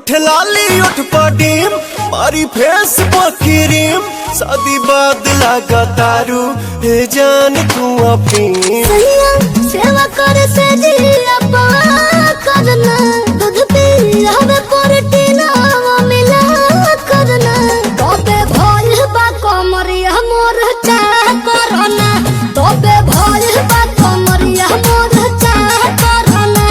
उठ लाली उठ पडीम मारी फेस पकीरीम शादी बाद लगा तारू हे जान तू अपनी सेवा करे से दिया करना दूध पी हमें प्रोटीन मिला करना तबे भोल बा कमरिया मोर चाह करना तबे भोल बा कमरिया मोर चाह करना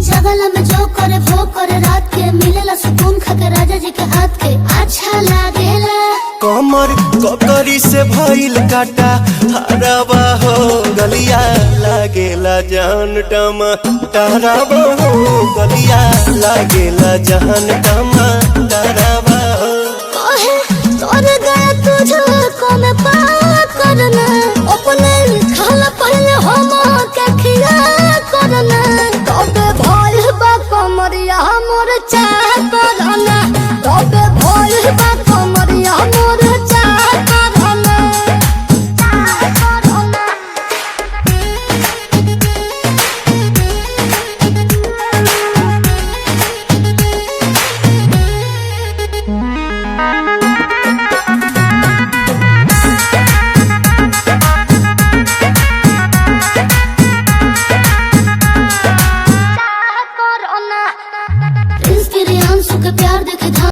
जगला में जो करे वो करे रात के मिलेला सुकून खाके राजा जी के हाथ के अच्छा लागेला कमर ककरी से भइल काटा हराबा हो गलिया लागेला जान टमा ताराबा हो गलिया लागेला जान टमा